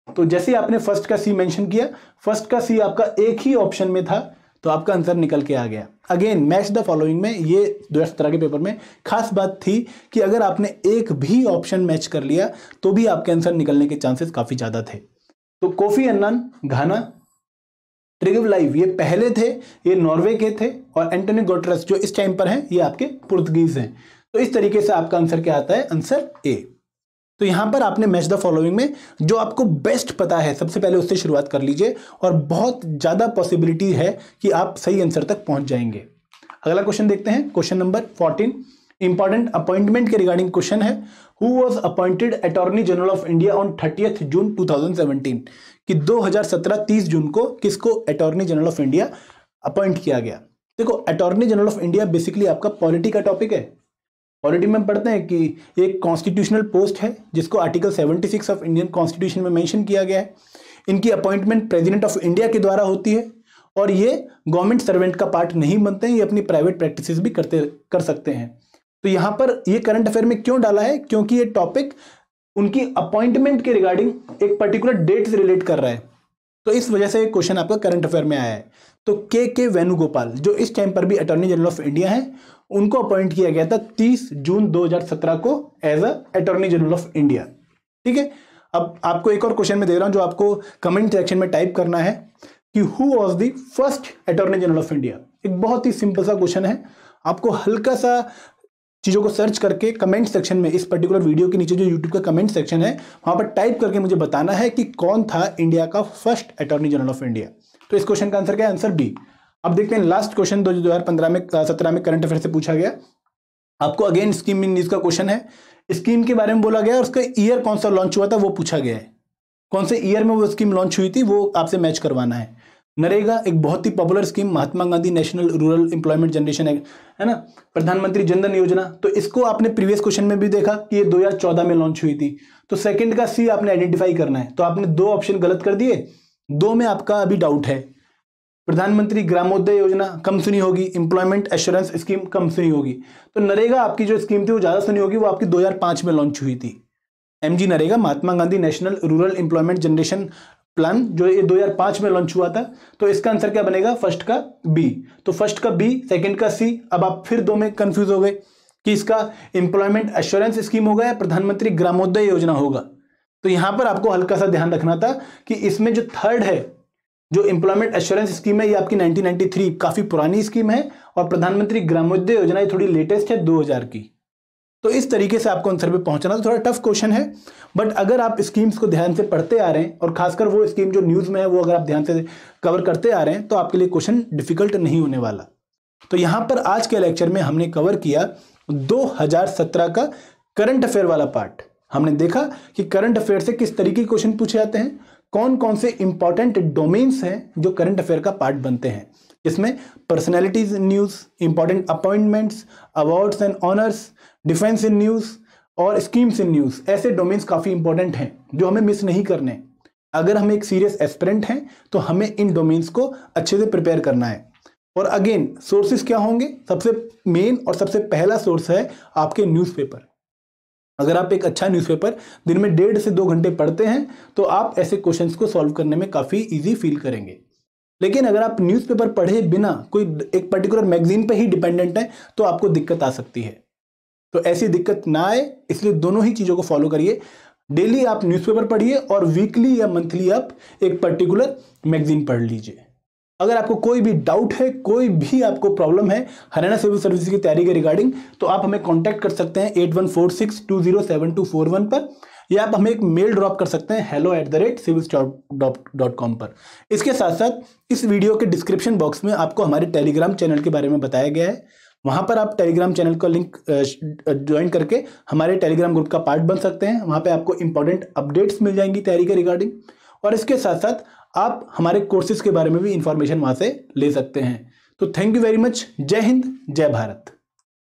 तो जैसे आपने फर्स्ट का सी मेंशन किया, फर्स्ट का सी आपका एक ही ऑप्शन में था, तो आपका आंसर निकल के आ गया। अगेन मैच द फॉलोइंग में ये 2017 के पेपर में खास बात थी कि अगर आपने एक भी ऑप्शन मैच कर लिया तो भी आपके आंसर निकलने के चांसेस काफी ज्यादा थे। तो कोफी अन्नान घाना, ट्रिगिव लाइव ये पहले थे, ये नॉर्वे के थे, और एंटोनियो गुटेरेस जो इस टाइम पर हैं ये आपके पुर्तगीज हैं। तो इस तरीके से आपका आंसर क्या आता है? Answer A. तो यहां पर आपने मैच द फॉलोइंग में जो आपको बेस्ट पता है सबसे पहले उससे शुरुआत कर लीजिए और बहुत ज्यादा पॉसिबिलिटी है कि आप सही आंसर तक पहुंच जाएंगे। अगला क्वेश्चन देखते हैं, क्वेश्चन नंबर 14, इंपॉर्टेंट अपॉइंटमेंट के रिगार्डिंग क्वेश्चन है। Who was appointed attorney general of India on 30th June 2017, कि 2017 30 जून को किसको attorney general of India appoint किया गया। देखो attorney general of India basically आपका पॉलिटी का टॉपिक है। पॉलिटी में पढ़ते हैं कि एक कॉन्स्टिट्यूशनल पोस्ट है जिसको आर्टिकल 76 ऑफ इंडियन कॉन्स्टिट्यूशन में मेंशन किया गया है। इनकी अपॉइंटमेंट प्रेसिडेंट ऑफ इंडिया के द्वारा होती है और ये गवर्नमेंट सर्वेंट का पार्ट नहीं बनते हैं, ये अपनी प्राइवेट प्रैक्टिसेस भी कर सकते हैं। तो यहां पर ये करंट अफेयर में क्यों डाला है? क्योंकि ये टॉपिक उनकी अपॉइंटमेंट के रिगार्डिंग एक पर्टिकुलर डेट से रिलेट कर रहा है, तो इस वजह से क्वेश्चन आपका करंट अफेयर में आया है। तो के वेणुगोपाल जो इस टाइम पर भी अटॉर्नी जनरल ऑफ इंडिया है, उनको अपॉइंट किया गया था 30 जून 2017 को as attorney general of India. ठीक है, अब आपको एक और क्वेश्चन में दे रहा हूं जो आपको कमेंट सेक्शन में टाइप करना है कि who was the first attorney general of India. एक बहुत ही सिंपल सा क्वेश्चन है, आपको हल्का सा चीजों को सर्च करके कमेंट सेक्शन में, इस पर्टिकुलर वीडियो के नीचे जो यूट्यूब का कमेंट सेक्शन है वहां पर टाइप करके मुझे बताना है कि कौन था इंडिया का first attorney general of India. तो इस क्वेश्चन का आंसर क्या है? Answer B. अब देखते हैं लास्ट क्वेश्चन 2015 में 17 में करंट अफेयर से पूछा गया। आपको अगेन स्कीम इन न्यूज का क्वेश्चन है, स्कीम के बारे में बोला गया और उसका ईयर कौन सा लॉन्च हुआ था वो पूछा गया है। कौन से ईयर में वो स्कीम लॉन्च हुई थी वो आपसे मैच करवाना है। नरेगा एक बहुत ही popular scheme, Mahatma Gandhi national rural employment generation है ना, प्रधानमंत्री जनधन योजना, तो इसको आपने प्रीवियस क्वेश्चन में भी देखा कि ये 2014 में लॉन्च हुई थी। तो सेकंड का सी आपने आइडेंटिफाई करना है। तो आपने 2 ऑप्शन गलत कर दिए, 2 में आपका अभी डाउट है। प्रधानमंत्री ग्रामोदय योजना कम सुनी होगी, एम्प्लॉयमेंट एश्योरेंस स्कीम कम सुनी होगी। तो नरेगा आपकी जो स्कीम थी वो ज्यादा सुनी होगी, वो आपकी 2005 में लॉन्च हुई थी। MG NREGA, Mahatma Gandhi national rural employment generation plan, जो ये 2005 में लॉन्च हुआ था। तो इसका आंसर क्या बनेगा? फर्स्ट का बी। तो फर्स्ट का बी, सेकंड का सी। अब आप फिर 2 में कंफ्यूज हो गए कि इसका एम्प्लॉयमेंट एश्योरेंस स्कीम होगा या प्रधानमंत्री ग्रामोदय योजना होगा। तो यहां पर आपको हल्का सा ध्यान रखना था कि इसमें जो थर्ड है जो एम्प्लॉयमेंट एश्योरेंस स्कीम है ये आपकी 1993 काफी पुरानी स्कीम है, और प्रधानमंत्री ग्रामोदय योजना ये थोड़ी लेटेस्ट है 2000 की। तो इस तरीके से आपको आंसर पे पहुंचना, तो थोड़ा टफ क्वेश्चन है, बट अगर आप स्कीम्स को ध्यान से पढ़ते आ रहे हैं और खासकर वो स्कीम जो न्यूज में है वो अगर आप ध्यान से कवर करते आ रहे हैं तो आपके लिए क्वेश्चन डिफिकल्ट नहीं होने वाला। तो यहां पर आज के लेक्चर में हमने कवर किया 2017 का करंट अफेयर वाला पार्ट। हमने देखा कि करंट अफेयर से किस तरीके के क्वेश्चन पूछे जाते हैं, कौन कौन से इंपॉर्टेंट डोमेन्स हैं जो करंट अफेयर का पार्ट बनते हैं, इसमें personalities in news, important appointments, awards and honours, defence in news और स्कीम्स इन न्यूज। ऐसे डोमेन्स काफी इंपॉर्टेंट हैं जो हमें मिस नहीं करने। अगर हम एक सीरियस एस्पिरेंट हैं तो हमें इन डोमेन्स को अच्छे से प्रिपेयर करना है। और अगेन सोर्सेज क्या होंगे, सबसे मेन और सबसे पहला सोर्स है आपके न्यूज़पेपर। अगर आप एक अच्छा न्यूज़पेपर दिन में 1.5 से 2 घंटे पढ़ते हैं तो आप ऐसे क्वेश्चंस को सॉल्व करने में काफ़ी इजी फील करेंगे। लेकिन अगर आप न्यूज़पेपर पढ़े बिना कोई एक पर्टिकुलर मैगजीन पे ही डिपेंडेंट है तो आपको दिक्कत आ सकती है। तो ऐसी दिक्कत ना आए इसलिए दोनों ही चीज़ों को फॉलो करिए। डेली आप न्यूज़पेपर पढ़िए और वीकली या मंथली आप एक पर्टिकुलर मैगजीन पढ़ लीजिए। अगर आपको कोई भी डाउट है, कोई भी आपको प्रॉब्लम है हरियाणा सिविल सर्विसेज की तैयारी के रिगार्डिंग, तो आप हमें कांटेक्ट कर सकते हैं 8146207241 पर, या आप हमें एक मेल ड्रॉप कर सकते हैं hello@civilstop.com पर। इसके साथ साथ इस वीडियो के डिस्क्रिप्शन बॉक्स में आपको हमारे टेलीग्राम चैनल के बारे में बताया गया है। वहां पर आप टेलीग्राम चैनल का लिंक ज्वाइन करके हमारे टेलीग्राम ग्रुप का पार्ट बन सकते हैं। वहां पे आपको इंपॉर्टेंट अपडेट्स मिल जाएंगी तैयारी के रिगार्डिंग, और इसके साथ साथ आप हमारे कोर्सेज के बारे में भी इंफॉर्मेशन वहां से ले सकते हैं। तो थैंक यू वेरी मच। जय हिंद, जय भारत।